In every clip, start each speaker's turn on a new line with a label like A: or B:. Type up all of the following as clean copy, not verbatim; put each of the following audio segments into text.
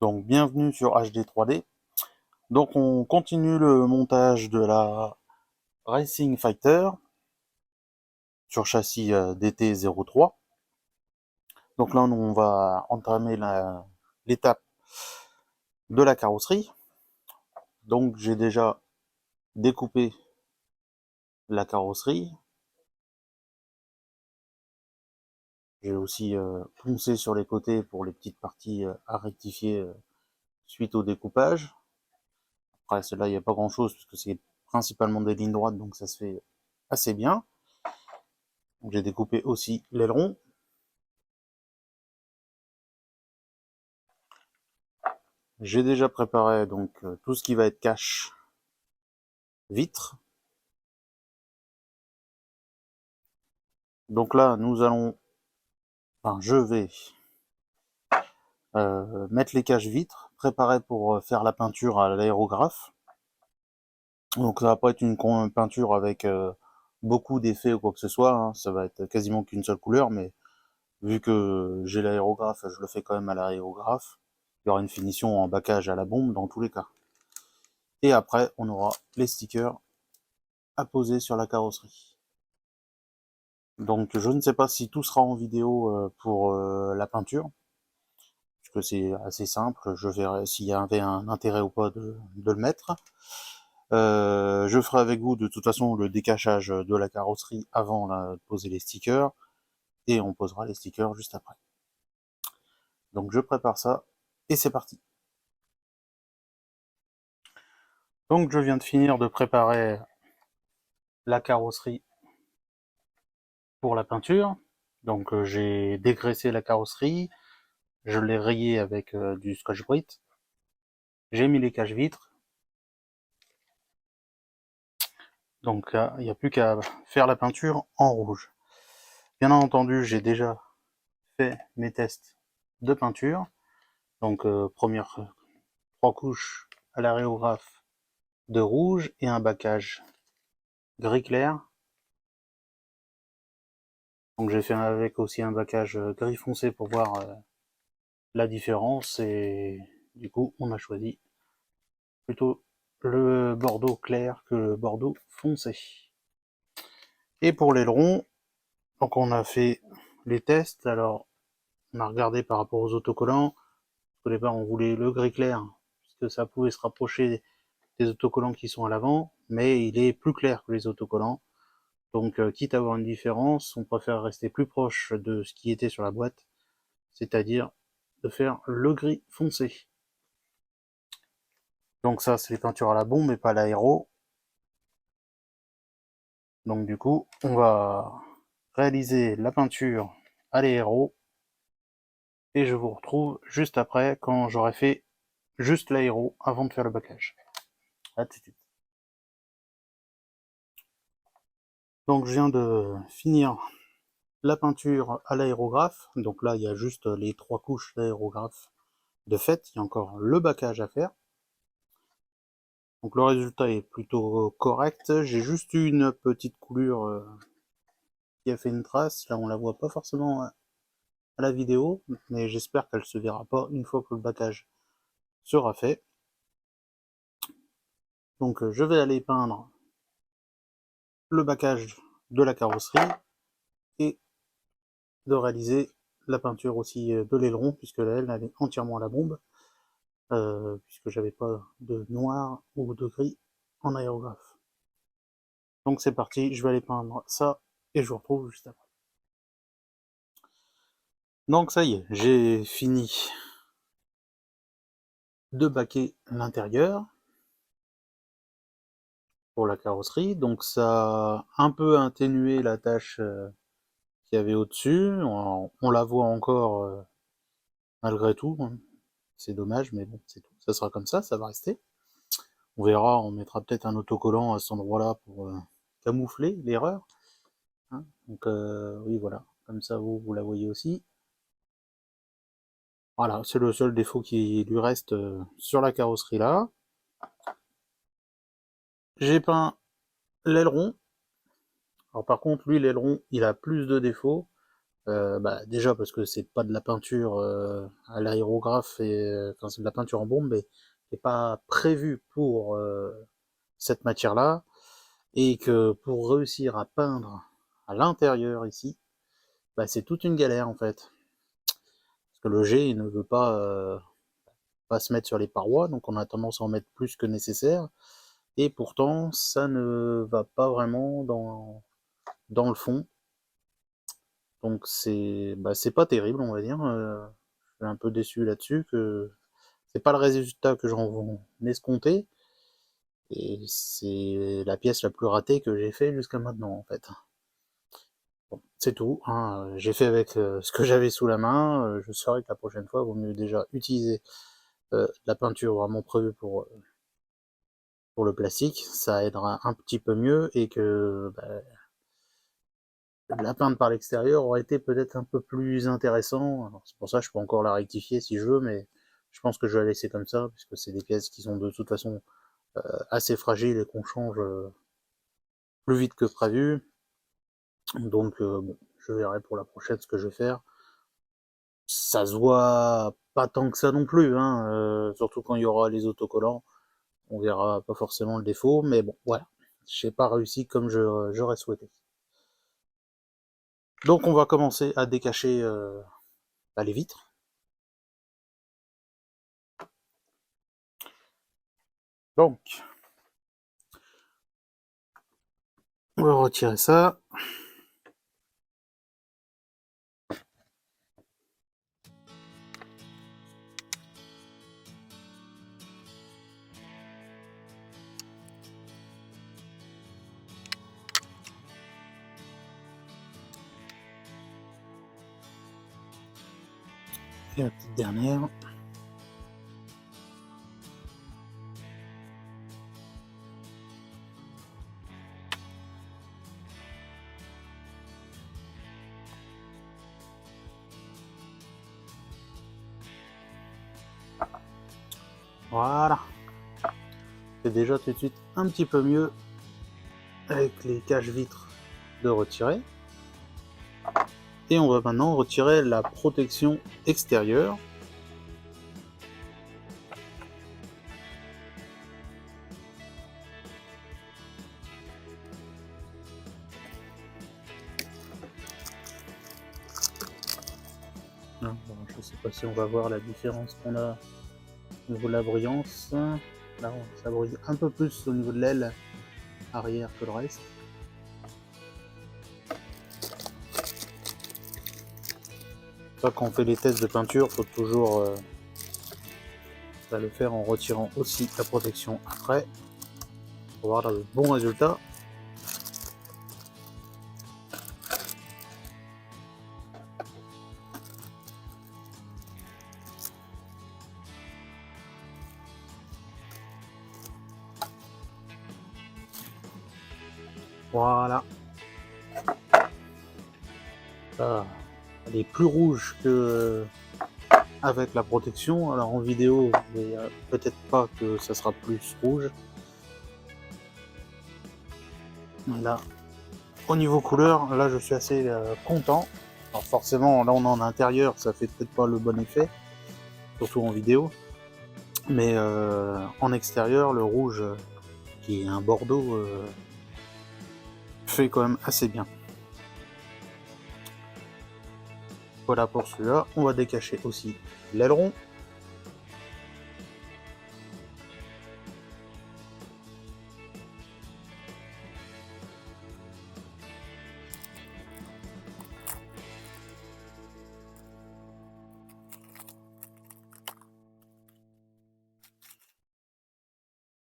A: Donc bienvenue sur HD 3D. Donc on continue le montage de la Racing Fighter sur châssis DT03. Donc là on va entamer l'étape de la carrosserie. Donc j'ai déjà découpé la carrosserie. J'ai aussi poncé sur les côtés pour les petites parties à rectifier suite au découpage. Après celle-là il n'y a pas grand chose puisque c'est principalement des lignes droites donc ça se fait assez bien. J'ai découpé aussi l'aileron. J'ai déjà préparé donc tout ce qui va être cache vitre. Donc là, je vais mettre les caches vitres, préparer pour faire la peinture à l'aérographe. Donc ça va pas être une peinture avec beaucoup d'effets ou quoi que ce soit, hein. Ça va être quasiment qu'une seule couleur, mais vu que j'ai l'aérographe, je le fais quand même à l'aérographe. Il y aura une finition en baquage à la bombe dans tous les cas. Et après, on aura les stickers à poser sur la carrosserie. Donc je ne sais pas si tout sera en vidéo pour la peinture, puisque c'est assez simple, je verrai s'il y avait un intérêt ou pas de le mettre. Je ferai avec vous de toute façon le décachage de la carrosserie avant de poser les stickers, et on posera les stickers juste après. Donc je prépare ça, et c'est parti. Donc je viens de finir de préparer la carrosserie pour la peinture. Donc j'ai dégraissé la carrosserie, je l'ai rayée avec du scotch-brite, j'ai mis les caches vitres. Donc là, il n'y a plus qu'à faire la peinture en rouge. Bien entendu, j'ai déjà fait mes tests de peinture. Donc première 3 couches à l'aréographe de rouge et un baquage gris clair. Donc j'ai fait avec aussi un baquage gris foncé pour voir la différence, et du coup on a choisi plutôt le bordeaux clair que le bordeaux foncé. Et pour l'aileron, donc on a fait les tests. Alors on a regardé par rapport aux autocollants. Au départ on voulait le gris clair puisque ça pouvait se rapprocher des autocollants qui sont à l'avant, mais il est plus clair que les autocollants. Donc quitte à avoir une différence, on préfère rester plus proche de ce qui était sur la boîte, c'est-à-dire de faire le gris foncé. Donc ça c'est les peintures à la bombe et pas à l'aéro. Donc du coup on va réaliser la peinture à l'aéro, et je vous retrouve juste après quand j'aurai fait juste l'aéro avant de faire le baquage. À tout de suite. Donc je viens de finir la peinture à l'aérographe. Donc là il y a juste les 3 couches d'aérographe de fait, il y a encore le baquage à faire. Donc le résultat est plutôt correct. J'ai juste eu une petite coulure qui a fait une trace. Là on la voit pas forcément à la vidéo, mais j'espère qu'elle se verra pas une fois que le baquage sera fait. Donc je vais aller peindre le baquage de la carrosserie et de réaliser la peinture aussi de l'aileron, puisque elle est entièrement à la bombe, puisque j'avais pas de noir ou de gris en aérographe. Donc c'est parti, je vais aller peindre ça et je vous retrouve juste après. Donc ça y est, j'ai fini de baquer l'intérieur pour la carrosserie. Donc ça a un peu atténué la tâche qu'il y avait au-dessus. On la voit encore malgré tout, hein. C'est dommage, mais bon, c'est tout. Ça sera comme ça va rester. On verra, on mettra peut-être un autocollant à cet endroit-là pour camoufler l'erreur, hein. Donc oui, voilà, comme ça vous la voyez aussi. Voilà, c'est le seul défaut qui lui reste sur la carrosserie là. J'ai peint l'aileron. Alors par contre, lui, l'aileron, il a plus de défauts. Déjà parce que c'est pas de la peinture à l'aérographe, enfin c'est de la peinture en bombe, mais qui n'est pas prévue pour cette matière-là, et que pour réussir à peindre à l'intérieur ici, c'est toute une galère en fait. Parce que le jet il ne veut pas se mettre sur les parois, donc on a tendance à en mettre plus que nécessaire, et pourtant ça ne va pas vraiment dans le fond. Donc c'est pas terrible, on va dire. Je suis un peu déçu là-dessus, que c'est pas le résultat que j'en escomptais, et c'est la pièce la plus ratée que j'ai fait jusqu'à maintenant, en fait. Bon, c'est tout, hein. J'ai fait avec ce que j'avais sous la main. Je saurais que la prochaine fois, il vaut mieux déjà utiliser la peinture vraiment prévue pour le plastique. Ça aidera un petit peu mieux, et que la peindre par l'extérieur aurait été peut-être un peu plus intéressant. C'est pour ça que je peux encore la rectifier si je veux, mais je pense que je vais la laisser comme ça, puisque c'est des pièces qui sont de toute façon assez fragiles et qu'on change plus vite que prévu. Donc bon, je verrai pour la prochaine ce que je vais faire. Ça se voit pas tant que ça non plus, hein, surtout quand il y aura les autocollants. On verra pas forcément le défaut, mais bon, voilà. J'ai pas réussi comme j'aurais souhaité. Donc on va commencer à décacher les vitres. Donc, on va retirer ça. Et la petite dernière. Voilà. C'est déjà tout de suite un petit peu mieux avec les caches-vitres de retirer. Et on va maintenant retirer la protection extérieure. Bon, je ne sais pas si on va voir la différence qu'on a au niveau de la brillance. Là, ça brille un peu plus au niveau de l'aile arrière que le reste. Ça, quand on fait les tests de peinture, il faut toujours le faire en retirant aussi la protection après pour avoir de bons résultats. Voilà. Là, elle est plus rouge que avec la protection. Alors en vidéo, peut-être pas que ça sera plus rouge. Là, au niveau couleur, là je suis assez content. Alors forcément, là on est en intérieur, ça fait peut-être pas le bon effet, surtout en vidéo. Mais en extérieur, le rouge, qui est un bordeaux, fait quand même assez bien. Voilà pour celui-là. On va décacher aussi l'aileron.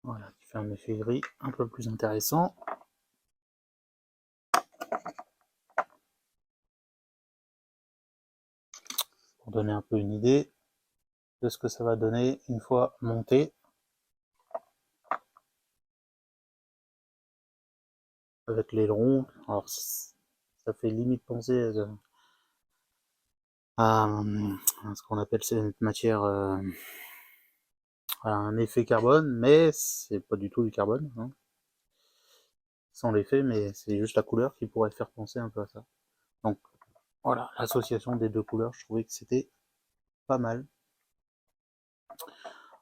A: Voilà, qui fait un effet gris un peu plus intéressant. Pour donner un peu une idée de ce que ça va donner une fois monté. Avec l'aileron, alors ça fait limite penser à ce qu'on appelle cette matière à un effet carbone, mais c'est pas du tout du carbone, hein, sans l'effet, mais c'est juste la couleur qui pourrait faire penser un peu à ça. Donc Voilà, l'association des deux couleurs, je trouvais que c'était pas mal.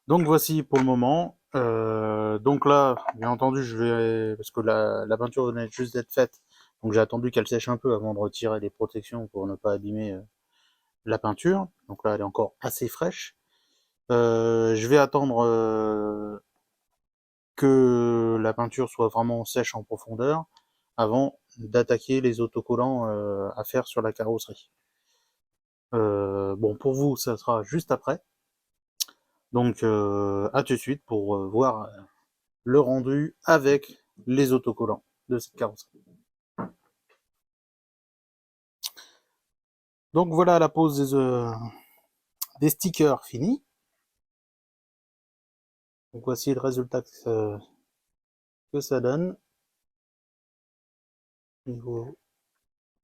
A: Donc voici pour le moment. Donc là, bien entendu, je vais parce que la peinture venait juste d'être faite, donc j'ai attendu qu'elle sèche un peu avant de retirer les protections pour ne pas abîmer la peinture. Donc là, elle est encore assez fraîche. Je vais attendre que la peinture soit vraiment sèche en profondeur avant d'attaquer les autocollants à faire sur la carrosserie. Bon, pour vous, ça sera juste après. Donc, à tout de suite pour voir le rendu avec les autocollants de cette carrosserie. Donc voilà la pose des stickers finis. Donc voici le résultat que ça donne. Niveau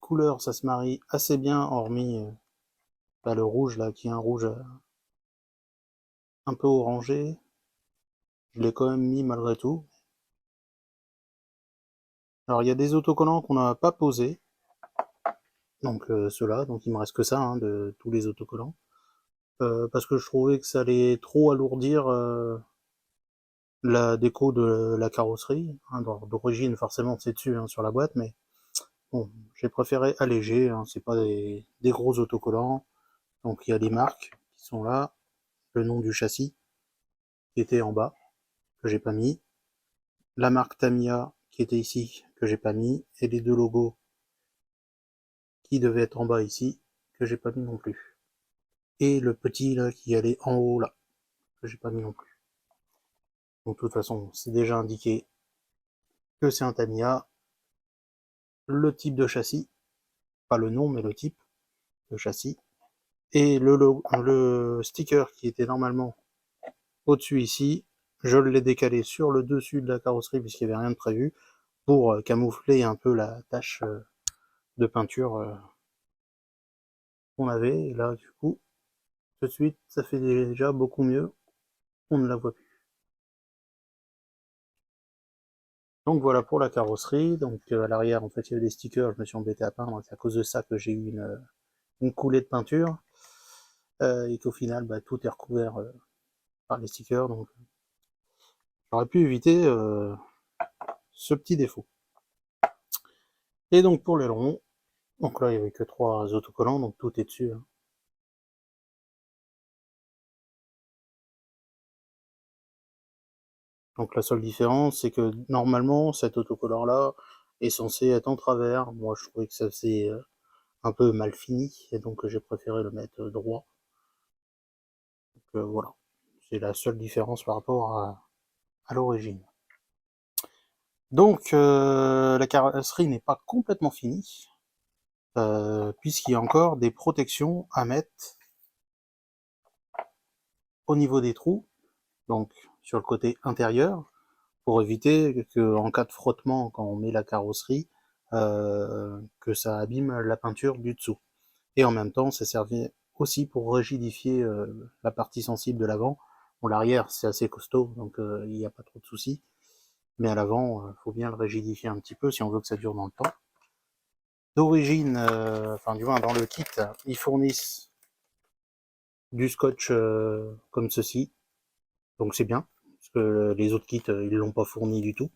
A: couleur, ça se marie assez bien, hormis le rouge là, qui est un rouge un peu orangé. Je l'ai quand même mis malgré tout. Alors il y a des autocollants qu'on n'a pas posés, donc ceux-là, donc il me reste que ça hein, de tous les autocollants, parce que je trouvais que ça allait trop alourdir la déco de la carrosserie. Hein, d'origine forcément c'est dessus hein, sur la boîte, mais bon, j'ai préféré alléger. Hein, c'est pas des gros autocollants, donc il y a les marques qui sont là, le nom du châssis qui était en bas que j'ai pas mis, la marque Tamiya qui était ici que j'ai pas mis, et les deux logos qui devaient être en bas ici que j'ai pas mis non plus. Et le petit là qui allait en haut là, que j'ai pas mis non plus. Donc de toute façon, c'est déjà indiqué que c'est un Tamiya, le type de châssis, pas le nom mais le type de châssis, et le sticker qui était normalement au-dessus ici, je l'ai décalé sur le dessus de la carrosserie puisqu'il n'y avait rien de prévu pour camoufler un peu la tache de peinture qu'on avait. Et là, du coup, tout de suite, ça fait déjà beaucoup mieux. On ne la voit plus. Donc voilà pour la carrosserie. Donc à l'arrière, en fait, il y avait des stickers. Je me suis embêté à peindre. C'est à cause de ça que j'ai eu une coulée de peinture. Et qu'au final, bah, tout est recouvert par les stickers. Donc j'aurais pu éviter ce petit défaut. Et donc pour l'aileron, donc là, il n'y avait que 3 autocollants, donc tout est dessus. Hein. Donc la seule différence, c'est que normalement, cet autocollant-là est censé être en travers. Moi, je trouvais que ça faisait un peu mal fini, et donc j'ai préféré le mettre droit. Donc voilà, c'est la seule différence par rapport à l'origine. Donc la carrosserie n'est pas complètement finie, puisqu'il y a encore des protections à mettre au niveau des trous, donc sur le côté intérieur, pour éviter que, en cas de frottement, quand on met la carrosserie, que ça abîme la peinture du dessous. Et en même temps, ça servait aussi pour rigidifier la partie sensible de l'avant. Bon, l'arrière, c'est assez costaud, donc il n'y a pas trop de soucis. Mais à l'avant, il faut bien le rigidifier un petit peu si on veut que ça dure dans le temps. D'origine, enfin du moins dans le kit, ils fournissent du scotch comme ceci, donc c'est bien, parce que les autres kits, ils l'ont pas fourni du tout.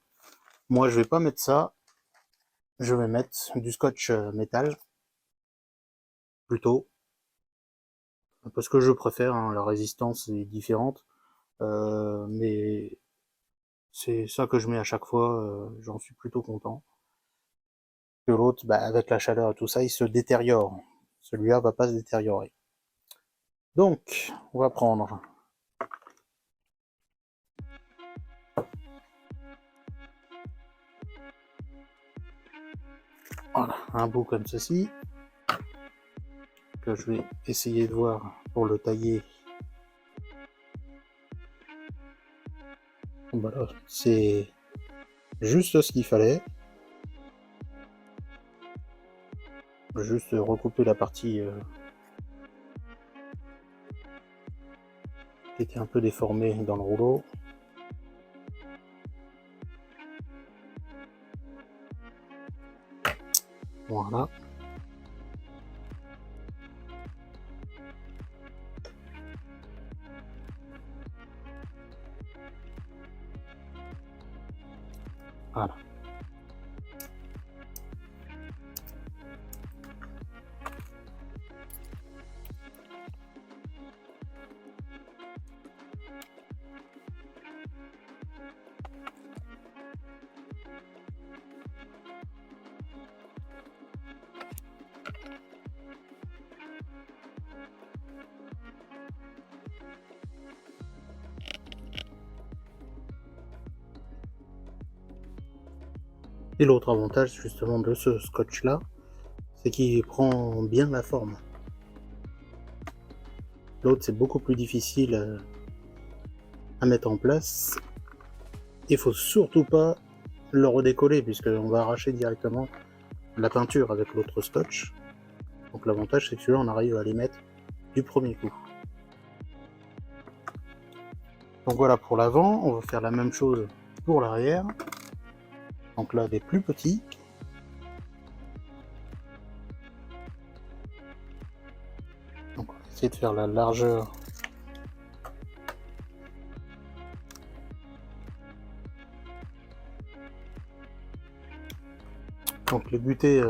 A: Moi, je vais pas mettre ça, je vais mettre du scotch métal, plutôt, parce que je préfère, hein, la résistance est différente, mais c'est ça que je mets à chaque fois, j'en suis plutôt content. Que l'autre, bah, avec la chaleur et tout ça, il se détériore. Celui-là va pas se détériorer. Donc, on va prendre voilà, un bout comme ceci, que je vais essayer de voir pour le tailler. Voilà, c'est juste ce qu'il fallait. Juste recouper la partie qui était un peu déformée dans le rouleau. Voilà. Voilà. Et l'autre avantage justement de ce scotch là, c'est qu'il prend bien la forme. L'autre c'est beaucoup plus difficile à mettre en place. Il faut surtout pas le redécoller puisqu'on va arracher directement la peinture avec l'autre scotch. Donc l'avantage c'est que celui-là on arrive à les mettre du premier coup. Donc voilà pour l'avant, on va faire la même chose pour l'arrière. Donc là des plus petits. Donc on va essayer de faire la largeur. Donc les butées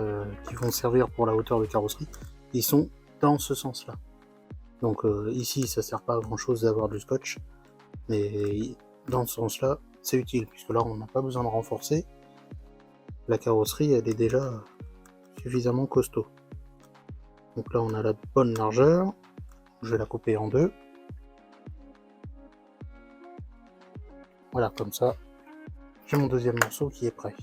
A: qui vont servir pour la hauteur de carrosserie, ils sont dans ce sens-là. Donc ici ça sert pas à grand chose d'avoir du scotch, mais dans ce sens-là c'est utile, puisque là on n'a pas besoin de renforcer. La carrosserie elle est déjà suffisamment costaud. Donc là on a la bonne largeur, je vais la couper en deux. Voilà, comme ça j'ai mon deuxième morceau qui est prêt.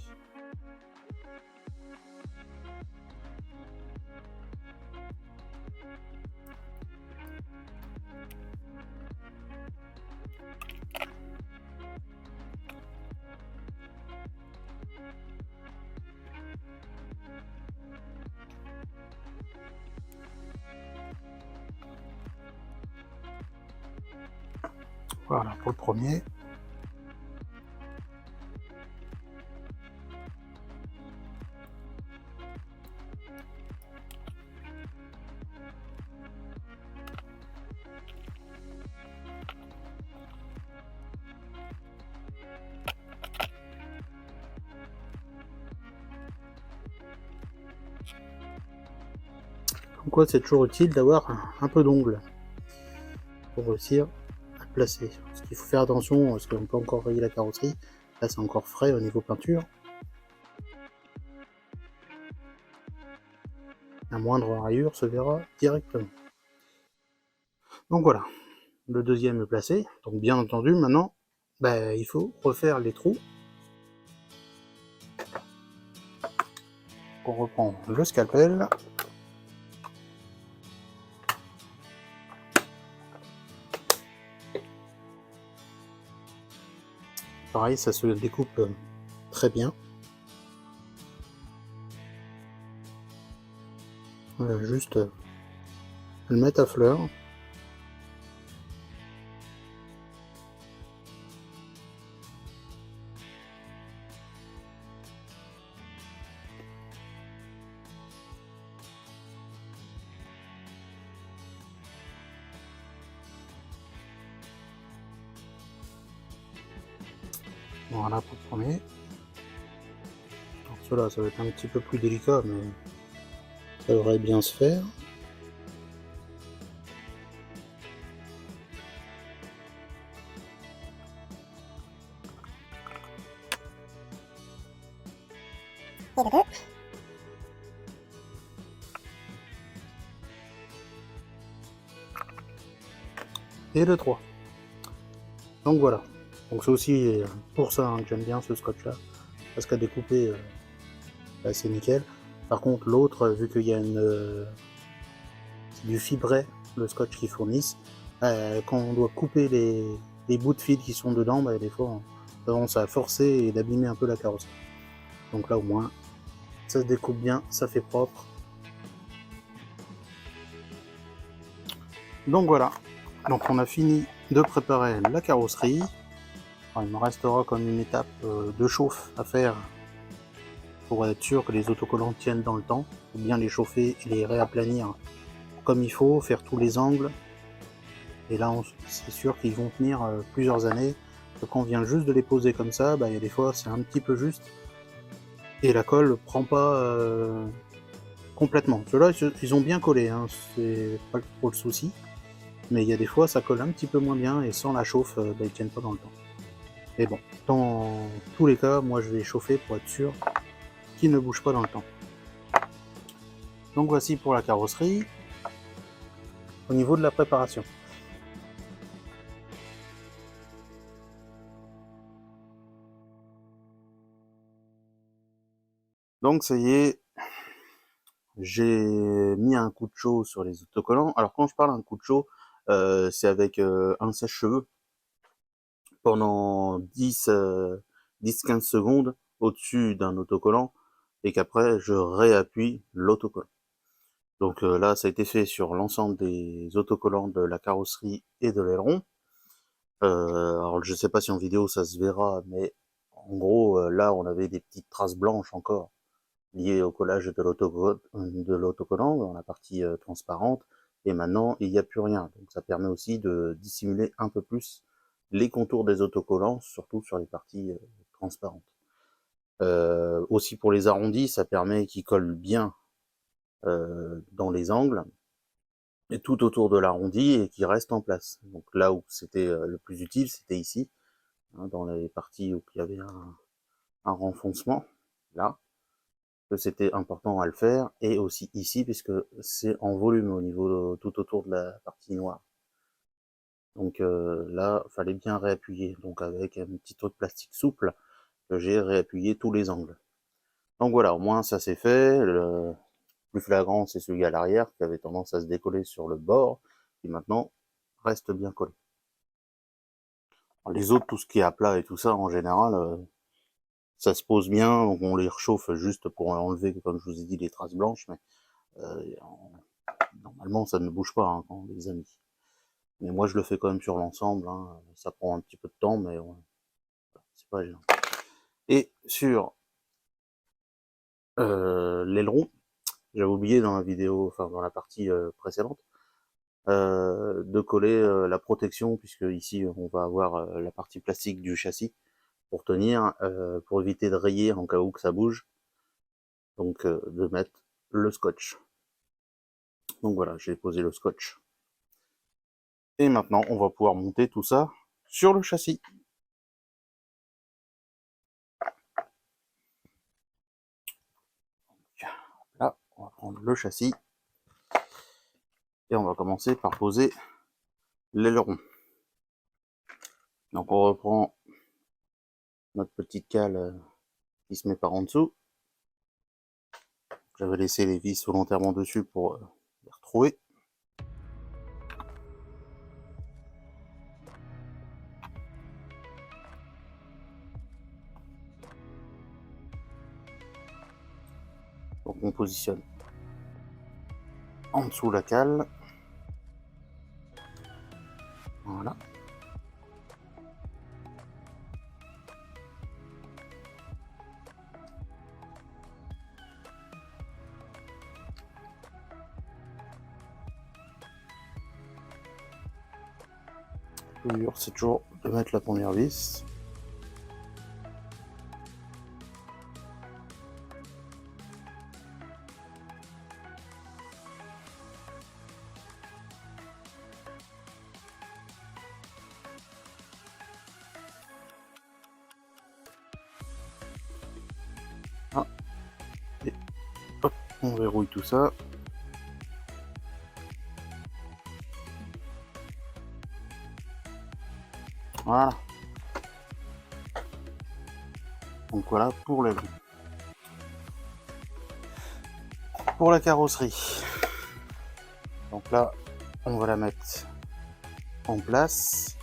A: Voilà pour le premier. Comme quoi c'est toujours utile d'avoir un peu d'ongle pour réussir à placer. Parce qu'il faut faire attention parce qu'on peut encore rayer la carrosserie. Là c'est encore frais au niveau peinture. La moindre rayure se verra directement. Donc voilà, le deuxième est placé. Donc bien entendu maintenant il faut refaire les trous. On reprend le scalpel. Pareil, ça se découpe très bien. Voilà, juste le mettre à fleur. Voilà pour le premier. Alors cela, ça va être un petit peu plus délicat, mais ça devrait bien se faire. Et le 3. Donc voilà. Donc c'est aussi pour ça que j'aime bien ce scotch là, parce qu'à découper c'est nickel. Par contre l'autre, vu qu'il y a c'est du fibré, le scotch qu'ils fournissent, quand on doit couper les bouts de fil qui sont dedans, des fois on tendance à forcer et d'abîmer un peu la carrosserie. Donc là au moins ça se découpe bien, ça fait propre. Donc voilà, donc on a fini de préparer la carrosserie. Alors, il me restera comme une étape de chauffe à faire pour être sûr que les autocollants tiennent dans le temps. Il faut bien les chauffer et les réaplanir comme il faut, faire tous les angles. Et là c'est sûr qu'ils vont tenir plusieurs années que quand on vient juste de les poser comme ça, bah, il y a des fois c'est un petit peu juste, et la colle prend pas complètement. Ceux-là, ils ont bien collé, hein, c'est pas trop le souci, mais il y a des fois ça colle un petit peu moins bien, et sans la chauffe, bah, ils tiennent pas dans le temps. Mais bon, dans tous les cas, moi je vais chauffer pour être sûr qu'ils ne bougent pas dans le temps. Donc voici pour la carrosserie. Au niveau de la préparation. Donc ça y est, j'ai mis un coup de chaud sur les autocollants. Alors quand je parle d'un coup de chaud, c'est avec un sèche-cheveux pendant 10-15 secondes au-dessus d'un autocollant, et qu'après je réappuie l'autocollant. Donc là, ça a été fait sur l'ensemble des autocollants de la carrosserie et de l'aileron. Alors je sais pas si en vidéo ça se verra, mais en gros, là on avait des petites traces blanches encore liées au collage de l'autocollant dans la partie transparente, et maintenant il n'y a plus rien. Donc ça permet aussi de dissimuler un peu plus les contours des autocollants, surtout sur les parties transparentes. Aussi pour les arrondis, ça permet qu'ils collent bien dans les angles et tout autour de l'arrondi, et qu'ils restent en place. Donc là où c'était le plus utile, c'était ici, hein, dans les parties où il y avait un renfoncement, là, que c'était important à le faire, et aussi ici, puisque c'est en volume au niveau tout autour de la partie noire. Donc là, fallait bien réappuyer, donc avec un petit truc plastique souple, que j'ai réappuyé tous les angles. Donc voilà, au moins ça c'est fait. Le plus flagrant, c'est celui à l'arrière, qui avait tendance à se décoller sur le bord, qui maintenant reste bien collé. Les autres, tout ce qui est à plat et tout ça, en général, ça se pose bien, donc on les réchauffe juste pour enlever, comme je vous ai dit, les traces blanches, mais normalement ça ne bouge pas hein, quand on les a mis. Mais moi je le fais quand même sur l'ensemble, hein. Ça prend un petit peu de temps, mais ouais, c'est pas gênant. Et sur l'aileron, j'avais oublié dans la vidéo, enfin dans la partie précédente, de coller la protection, puisque ici on va avoir la partie plastique du châssis pour tenir, pour éviter de rayer en cas où que ça bouge, donc de mettre le scotch. Donc voilà, j'ai posé le scotch. Et maintenant, on va pouvoir monter tout ça sur le châssis. Là, on va prendre le châssis et on va commencer par poser l'aileron. Donc on reprend notre petite cale qui se met par en dessous. J'avais laissé les vis volontairement dessus pour les retrouver. Donc on positionne en dessous la cale. Voilà. Le plus dur, c'est toujours de mettre la première vis. Ah. Et hop, on verrouille tout ça. Voilà. Donc voilà pour l'aileron. Pour la carrosserie. Donc là, on va la mettre en place.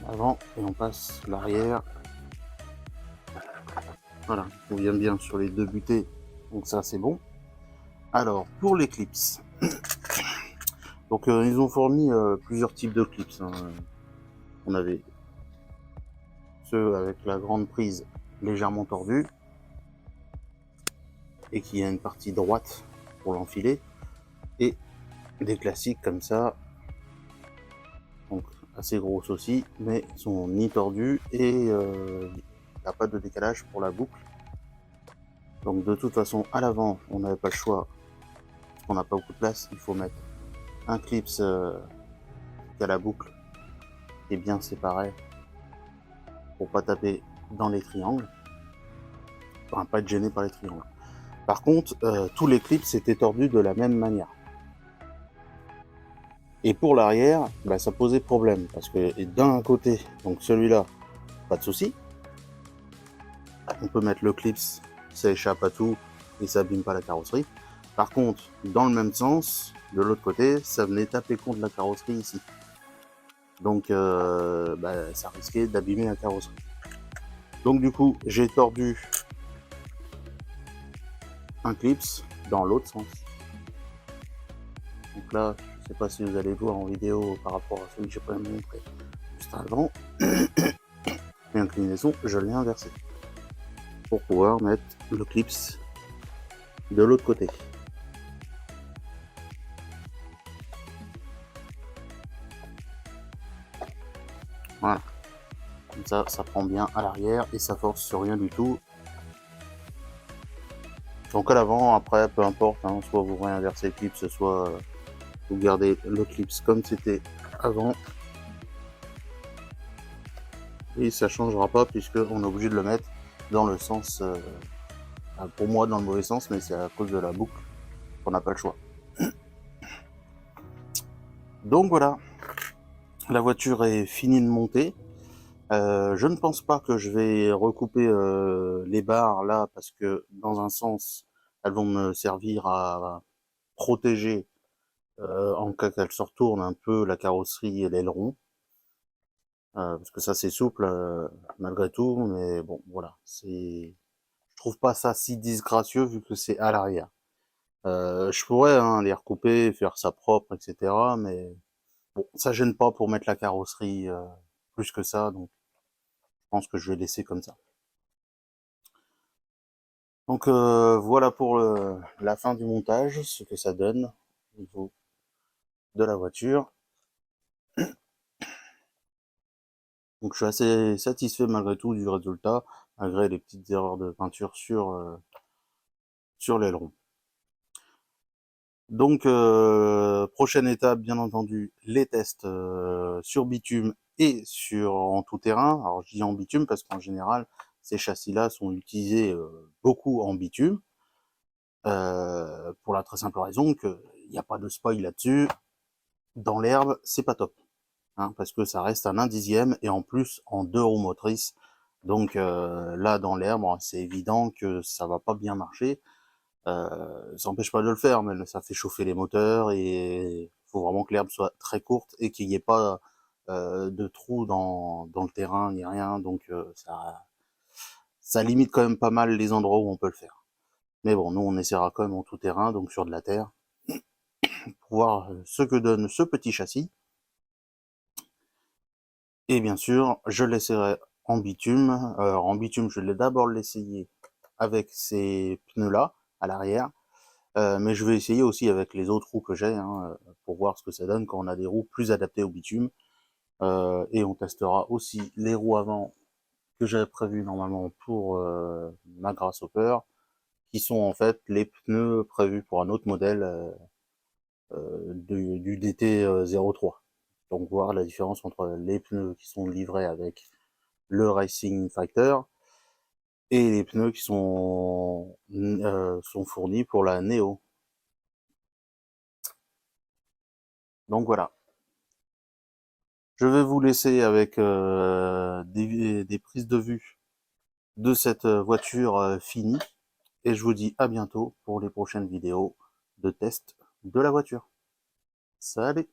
A: Avant, et on passe l'arrière. Voilà, on vient bien sur les deux butées, donc ça c'est bon. Alors, pour les clips. Donc ils ont fourni plusieurs types de clips, hein. On avait ceux avec la grande prise légèrement tordue, et qui a une partie droite pour l'enfiler, et des classiques comme ça, donc assez grosses aussi, mais sont ni tordues et il n'y a pas de décalage pour la boucle. Donc de toute façon, à l'avant, on n'avait pas le choix, parce qu'on n'a pas beaucoup de place, il faut mettre un clips qui a la boucle est bien séparé pour pas taper dans les triangles, enfin pas être gêné par les triangles. Par contre, tous les clips étaient tordus de la même manière. Et pour l'arrière, bah, ça posait problème, parce que d'un côté, donc celui-là, pas de souci, on peut mettre le clips, ça échappe à tout et ça abîme pas la carrosserie. Par contre, dans le même sens, de l'autre côté, ça venait taper contre la carrosserie ici. Donc bah, ça risquait d'abîmer la carrosserie. Donc du coup, j'ai tordu un clips dans l'autre sens. Donc là, je sais pas si vous allez voir en vidéo par rapport à celui que j'ai pas montré juste avant. L'inclinaison, je l'ai inversé pour pouvoir mettre le clips de l'autre côté. Voilà. Comme ça prend bien à l'arrière et ça force sur rien du tout. Donc à l'avant, après, peu importe, hein, soit vous réinversez le clips, soit vous gardez le clips comme c'était avant. Et ça changera pas puisqu'on est obligé de le mettre dans le sens, pour moi dans le mauvais sens, mais c'est à cause de la boucle qu'on n'a pas le choix. Donc voilà, la voiture est finie de monter. Je ne pense pas que je vais recouper les barres là parce que dans un sens, elles vont me servir à protéger en cas qu'elle se retourne un peu la carrosserie et l'aileron. Parce que ça c'est souple malgré tout, mais bon voilà, je trouve pas ça si disgracieux vu que c'est à l'arrière. Je pourrais les recouper, faire ça propre, etc. Mais bon, ça gêne pas pour mettre la carrosserie plus que ça, donc je pense que je vais laisser comme ça. Donc voilà pour la fin du montage, ce que ça donne au niveau de la voiture. Donc je suis assez satisfait malgré tout du résultat, malgré les petites erreurs de peinture sur l'aileron. Donc prochaine étape, bien entendu, les tests sur bitume et en tout terrain. Alors je dis en bitume parce qu'en général, ces châssis-là sont utilisés beaucoup en bitume, pour la très simple raison qu'il n'y a pas de spoil là-dessus. Dans l'herbe, c'est pas top, hein, parce que ça reste un 1/10 et en plus en 2 roues motrices. Donc là, dans l'herbe, c'est évident que ça va pas bien marcher. Ça n'empêche pas de le faire, mais ça fait chauffer les moteurs et il faut vraiment que l'herbe soit très courte et qu'il n'y ait pas de trous dans le terrain ni rien. Donc ça limite quand même pas mal les endroits où on peut le faire. Mais bon, nous on essaiera quand même en tout terrain, donc sur de la terre, pour voir ce que donne ce petit châssis. Et bien sûr, je l'essayerai en bitume. En bitume, je vais d'abord l'essayer avec ces pneus-là à l'arrière. Mais je vais essayer aussi avec les autres roues que j'ai, hein, pour voir ce que ça donne quand on a des roues plus adaptées au bitume. Et on testera aussi les roues avant que j'avais prévues normalement pour ma Grasshopper, qui sont en fait les pneus prévus pour un autre modèle du DT03. Donc voir la différence entre les pneus qui sont livrés avec le Racing Fighter et les pneus qui sont fournis pour la Neo. Donc voilà. Je vais vous laisser avec des prises de vue de cette voiture finie et je vous dis à bientôt pour les prochaines vidéos de test de la voiture. Salut!